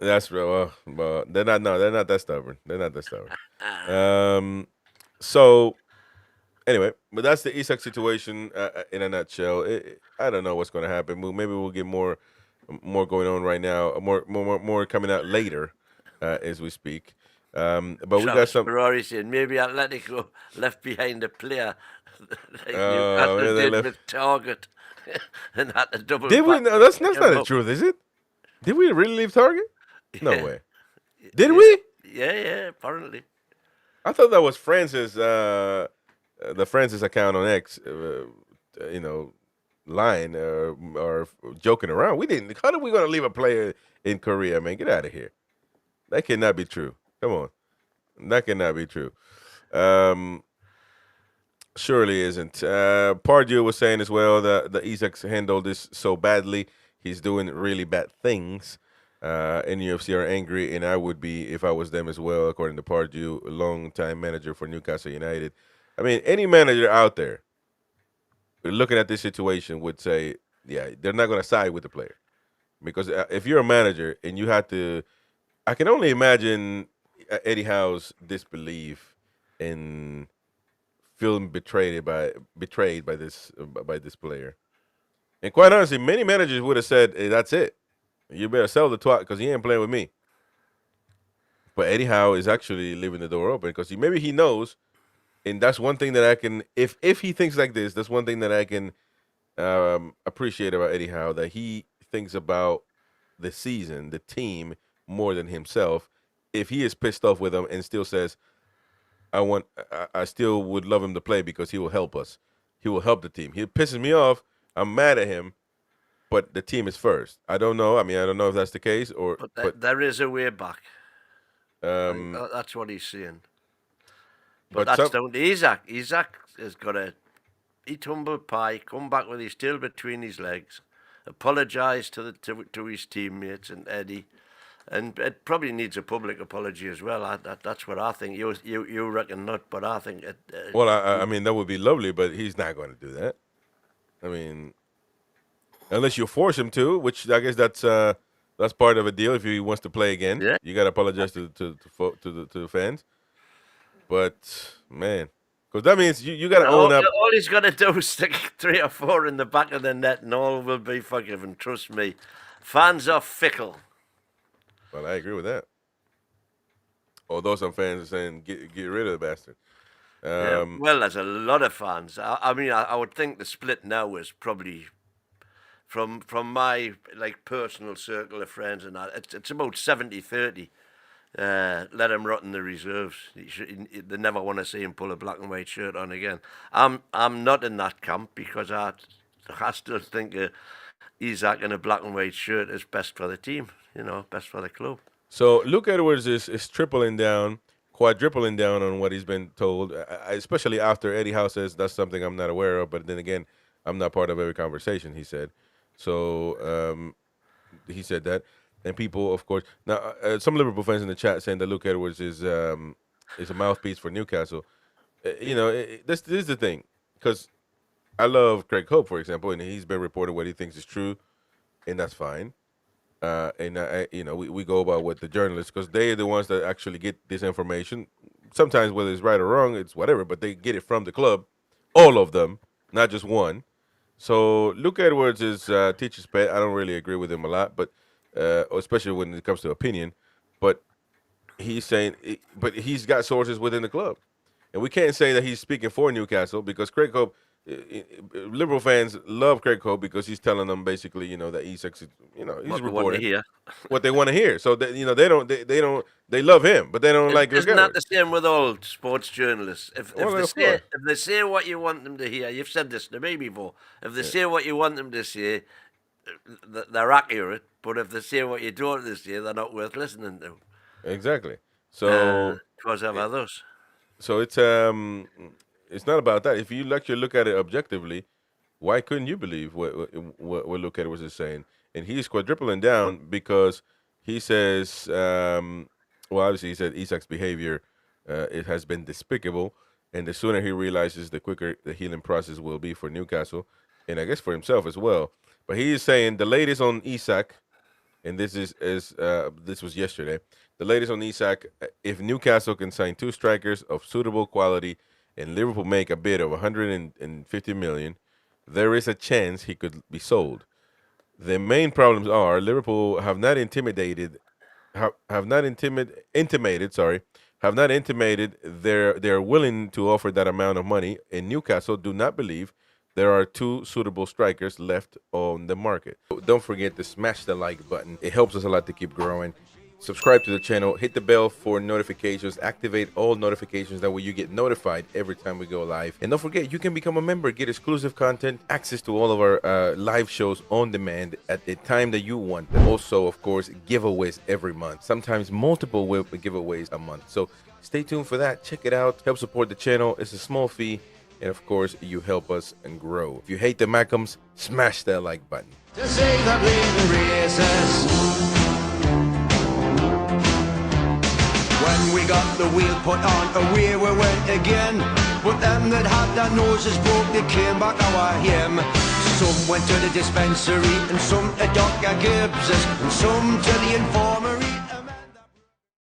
That's real. Well, they're not. No, they're not that stubborn. They're not that stubborn. So anyway, but that's the Isak situation in a nutshell. I don't know what's going to happen. Maybe we'll get more going on right now. More coming out later as we speak. But we got Travis some. Ferrari saying maybe Atletico left behind a player like Yeah, Newcastle they did left. with Target and had to double Did we? back No, to that's pick not him the up. truth, is it? Did we really leave Target? No Yeah, way. Did yeah, we? yeah. Apparently, I thought that was Francis, the Francis account on X. Lying or joking around. We didn't. How are we going to leave a player in Korea, man? Get out of here. That cannot be true. Come on. That cannot be true. Um, Surely isn't. Pardew was saying as well that the Isaacs handled this so badly. He's doing really bad things. NUFC are angry, and I would be if I was them as well, according to Pardew, longtime manager for Newcastle United. I mean, any manager out there looking at this situation would say, yeah, they're not going to side with the player. Because if you're a manager and you have to, I can only imagine Eddie Howe's disbelief in feeling betrayed by this player. And quite honestly, many managers would have said, hey, "That's it. You better sell the twat because he ain't playing with me." But Eddie Howe is actually leaving the door open because maybe he knows, and that's one thing that I can. If he thinks like this, that's one thing that I can appreciate about Eddie Howe, that he thinks about the season, the team more than himself. If he is pissed off with them and still says, I still would love him to play because he will help us. He will help the team. He pisses me off. I'm mad at him, but the team is first. I don't know. I mean, I don't know if that's the case but but there is a way back. um, That's what he's saying. But but that's some. down to Isak. Isak has got to eat humble pie, come back with his tail between his legs, apologise to his teammates and Eddie, and it probably needs a public apology as well. That's what I think. You reckon not, but I think it. Well, I mean, that would be lovely, but he's not going to do that. I mean, unless you force him to, which I guess that's part of a deal. If he wants to play again, Yeah. you got to apologize to the fans. But man, because that means you got to All, own up. all he's got to do is stick 3 or 4 in the back of the net, and all will be forgiven. Trust me. Fans are fickle. Well, I agree with that. Although some fans are saying get rid of the bastard. Yeah, well, there's a lot of fans. I mean, I would think the split now is probably from my like personal circle of friends and that. It's about 70-30. Let him rot in the reserves. They never want to see him pull a black and white shirt on again. I'm not in that camp because I still think Isak in a black and white shirt is best for the team. Best for the club. So Luke Edwards is tripling down, quadrupling down on what he's been told, especially after Eddie Howe says that's something I'm not aware of. But then again, I'm not part of every conversation, he said. So he said that. And people, of course, now some Liverpool fans in the chat saying that Luke Edwards is a mouthpiece for Newcastle. This is the thing, because I love Craig Hope, for example, and he's been reporting what he thinks is true, and that's fine. We go about what the journalists, because they are the ones that actually get this information. Sometimes whether it's right or wrong, it's whatever, but they get it from the club, all of them, not just one. So Luke Edwards is teacher's pet. I don't really agree with him a lot, but especially when it comes to opinion. But he's saying, but he's got sources within the club, and we can't say that he's speaking for Newcastle because Craig Hope. Liberal fans love Craig Hope because he's telling them basically, that he's What they want to reporting hear. what they want to hear. So they love him, but they don't like Luke Isn't that Edwards. the same with all sports journalists? If Well, they of say course. if they say what you want them to hear, you've said this to me before. If they say what you want them to say, they're accurate. But if they say what you don't want them to say, they're not worth listening to. Exactly. So Because of others. so it's not about that. If you actually look at it objectively, why couldn't you believe what Luke Edwards is saying? And he's quadrupling down because he says, well, obviously he said Isak's behavior it has been despicable, and the sooner he realizes, the quicker the healing process will be for Newcastle, and I guess for himself as well. But he is saying the latest on Isak and this this was yesterday. The latest on Isak: if Newcastle can sign 2 strikers of suitable quality, and Liverpool make a bid of 150 million, there is a chance he could be sold. The main problems are Liverpool have not intimated they're willing to offer that amount of money, and Newcastle do not believe there are 2 suitable strikers left on the market. Don't forget to smash the like button. It helps us a lot to keep growing. Subscribe to the channel, hit the bell for notifications, activate all notifications, that way you get notified every time we go live. And don't forget, you can become a member, get exclusive content, access to all of our live shows on demand at the time that you want. Also, of course, giveaways every month, sometimes multiple giveaways a month. So stay tuned for that, check it out, help support the channel. It's a small fee, and of course, you help us and grow. If you hate the Mackhams, smash that like button. To save the bleeding races. When we got the wheel put on, away we went again. But them that had their noses broke, they came back our him. Some went to the dispensary, and some to Dr. Gibbs's, and some to the infirmary.